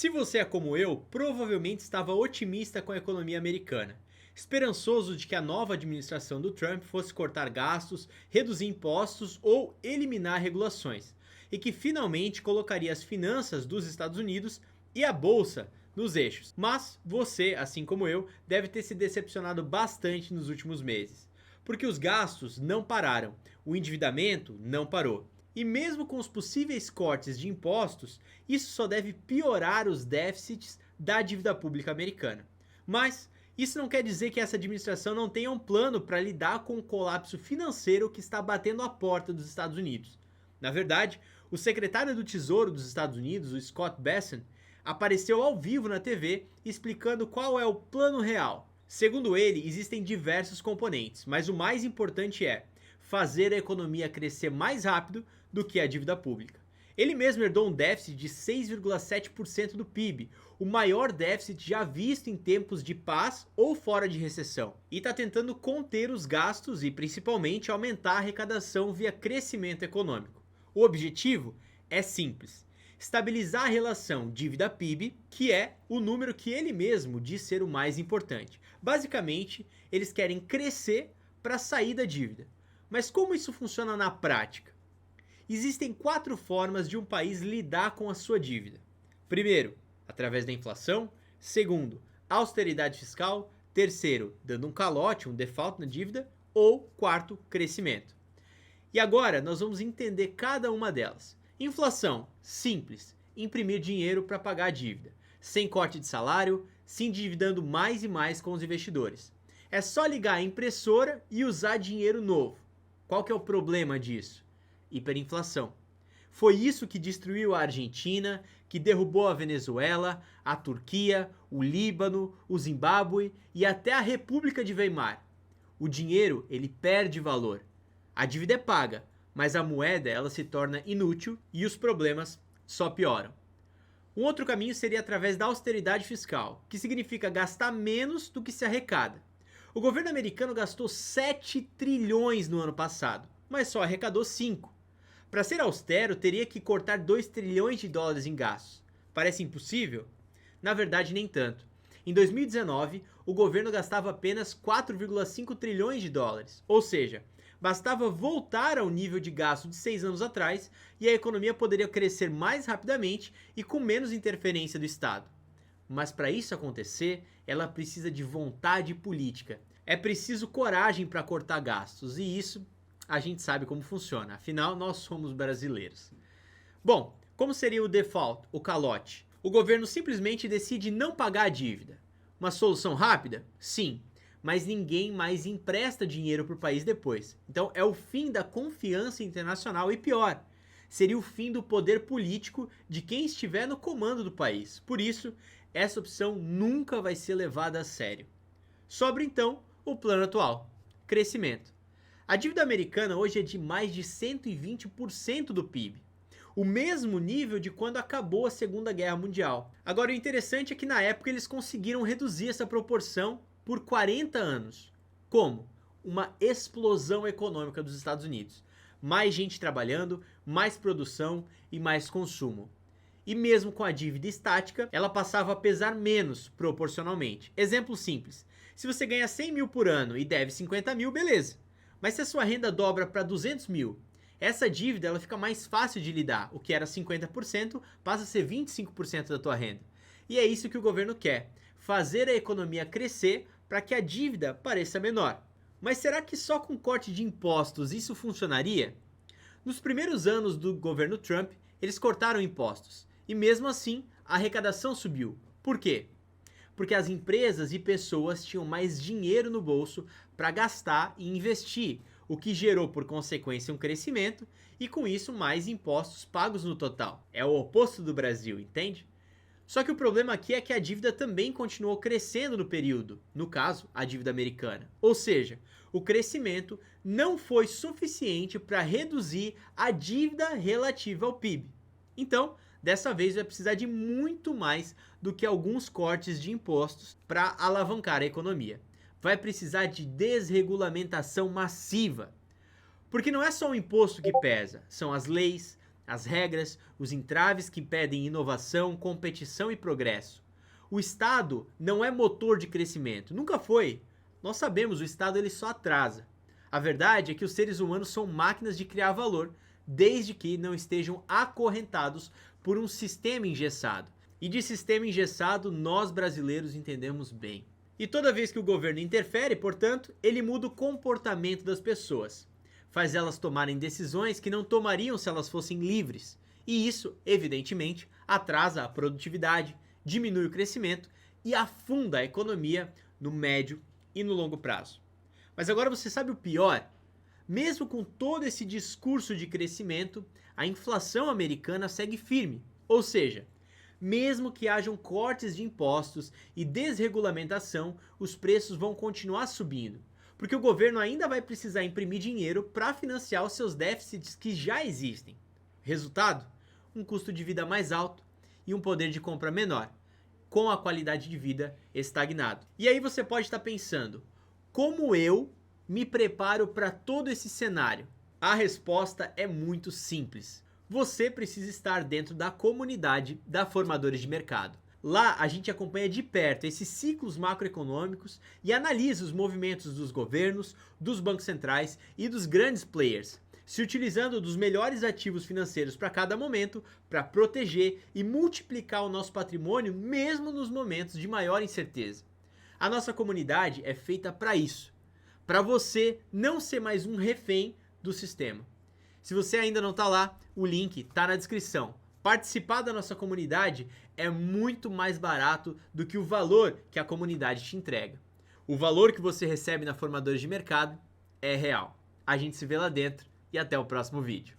Se você é como eu, provavelmente estava otimista com a economia americana, esperançoso de que a nova administração do Trump fosse cortar gastos, reduzir impostos ou eliminar regulações, e que finalmente colocaria as finanças dos Estados Unidos e a bolsa nos eixos. Mas você, assim como eu, deve ter se decepcionado bastante nos últimos meses, porque os gastos não pararam, o endividamento não parou. E mesmo com os possíveis cortes de impostos, isso só deve piorar os déficits da dívida pública americana. Mas isso não quer dizer que essa administração não tenha um plano para lidar com o colapso financeiro que está batendo a porta dos Estados Unidos. Na verdade, o secretário do Tesouro dos Estados Unidos, o Scott Bessent, apareceu ao vivo na TV explicando qual é o plano real. Segundo ele, existem diversos componentes, mas o mais importante é fazer a economia crescer mais rápido do que a dívida pública. Ele mesmo herdou um déficit de 6,7% do PIB, o maior déficit já visto em tempos de paz ou fora de recessão, e está tentando conter os gastos e principalmente aumentar a arrecadação via crescimento econômico. O objetivo é simples: estabilizar a relação dívida-PIB, que é o número que ele mesmo diz ser o mais importante. Basicamente, eles querem crescer para sair da dívida. Mas como isso funciona na prática? Existem 4 formas de um país lidar com a sua dívida. Primeiro, através da inflação. Segundo, austeridade fiscal. Terceiro, dando um calote, um default na dívida. Ou quarto, crescimento. E agora nós vamos entender cada uma delas. Inflação, simples, imprimir dinheiro para pagar a dívida, sem corte de salário, se endividando mais e mais com os investidores. É só ligar a impressora e usar dinheiro novo. Qual que é o problema disso? Hiperinflação. Foi isso que destruiu a Argentina, que derrubou a Venezuela, a Turquia, o Líbano, o Zimbábue e até a República de Weimar. O dinheiro, ele perde valor. A dívida é paga, mas a moeda ela se torna inútil e os problemas só pioram. Um outro caminho seria através da austeridade fiscal, que significa gastar menos do que se arrecada. O governo americano gastou 7 trilhões no ano passado, mas só arrecadou 5. Para ser austero, teria que cortar 2 trilhões de dólares em gastos. Parece impossível? Na verdade, nem tanto. Em 2019, o governo gastava apenas 4,5 trilhões de dólares, ou seja, bastava voltar ao nível de gasto de 6 anos atrás e a economia poderia crescer mais rapidamente e com menos interferência do Estado. Mas para isso acontecer, ela precisa de vontade política. É preciso coragem para cortar gastos, e isso a gente sabe como funciona, afinal nós somos brasileiros. Bom, como seria o default, o calote? O governo simplesmente decide não pagar a dívida. Uma solução rápida? Sim, mas ninguém mais empresta dinheiro para o país depois. Então é o fim da confiança internacional e pior, seria o fim do poder político de quem estiver no comando do país. Por isso, essa opção nunca vai ser levada a sério. Sobra então o plano atual: crescimento. A dívida americana hoje é de mais de 120% do PIB, o mesmo nível de quando acabou a Segunda Guerra Mundial. Agora, o interessante é que na época eles conseguiram reduzir essa proporção por 40 anos. Como? Uma explosão econômica dos Estados Unidos. Mais gente trabalhando, mais produção e mais consumo. E mesmo com a dívida estática, ela passava a pesar menos proporcionalmente. Exemplo simples: se você ganha 100 mil por ano e deve 50 mil, beleza. Mas se a sua renda dobra para 200 mil, essa dívida ela fica mais fácil de lidar. O que era 50% passa a ser 25% da tua renda. E é isso que o governo quer: fazer a economia crescer para que a dívida pareça menor. Mas será que só com corte de impostos isso funcionaria? Nos primeiros anos do governo Trump, eles cortaram impostos. E mesmo assim, a arrecadação subiu. Por quê? Porque as empresas e pessoas tinham mais dinheiro no bolso para gastar e investir, o que gerou por consequência um crescimento e com isso mais impostos pagos no total. É o oposto do Brasil, entende? Só que o problema aqui é que a dívida também continuou crescendo no período, no caso, a dívida americana. Ou seja, o crescimento não foi suficiente para reduzir a dívida relativa ao PIB. Então, dessa vez vai precisar de muito mais do que alguns cortes de impostos para alavancar a economia. Vai precisar de desregulamentação massiva. Porque não é só o imposto que pesa, são as leis, as regras, os entraves que impedem inovação, competição e progresso. O Estado não é motor de crescimento, nunca foi. Nós sabemos, o Estado ele só atrasa. A verdade é que os seres humanos são máquinas de criar valor, desde que não estejam acorrentados por um sistema engessado. E de sistema engessado, nós brasileiros entendemos bem. E toda vez que o governo interfere, portanto, ele muda o comportamento das pessoas. Faz elas tomarem decisões que não tomariam se elas fossem livres. E isso, evidentemente, atrasa a produtividade, diminui o crescimento e afunda a economia no médio e no longo prazo. Mas agora você sabe o pior? Mesmo com todo esse discurso de crescimento, a inflação americana segue firme. Ou seja, mesmo que hajam cortes de impostos e desregulamentação, os preços vão continuar subindo, porque o governo ainda vai precisar imprimir dinheiro para financiar os seus déficits que já existem. Resultado? Um custo de vida mais alto e um poder de compra menor, com a qualidade de vida estagnado. E aí você pode estar pensando, como eu me preparo para todo esse cenário? A resposta é muito simples. Você precisa estar dentro da comunidade da Formadores de Mercado. Lá a gente acompanha de perto esses ciclos macroeconômicos e analisa os movimentos dos governos, dos bancos centrais e dos grandes players, se utilizando dos melhores ativos financeiros para cada momento, para proteger e multiplicar o nosso patrimônio mesmo nos momentos de maior incerteza. A nossa comunidade é feita para isso, para você não ser mais um refém do sistema. Se você ainda não está lá, o link está na descrição. Participar da nossa comunidade é muito mais barato do que o valor que a comunidade te entrega. O valor que você recebe na Formadores de Mercado é real. A gente se vê lá dentro e até o próximo vídeo.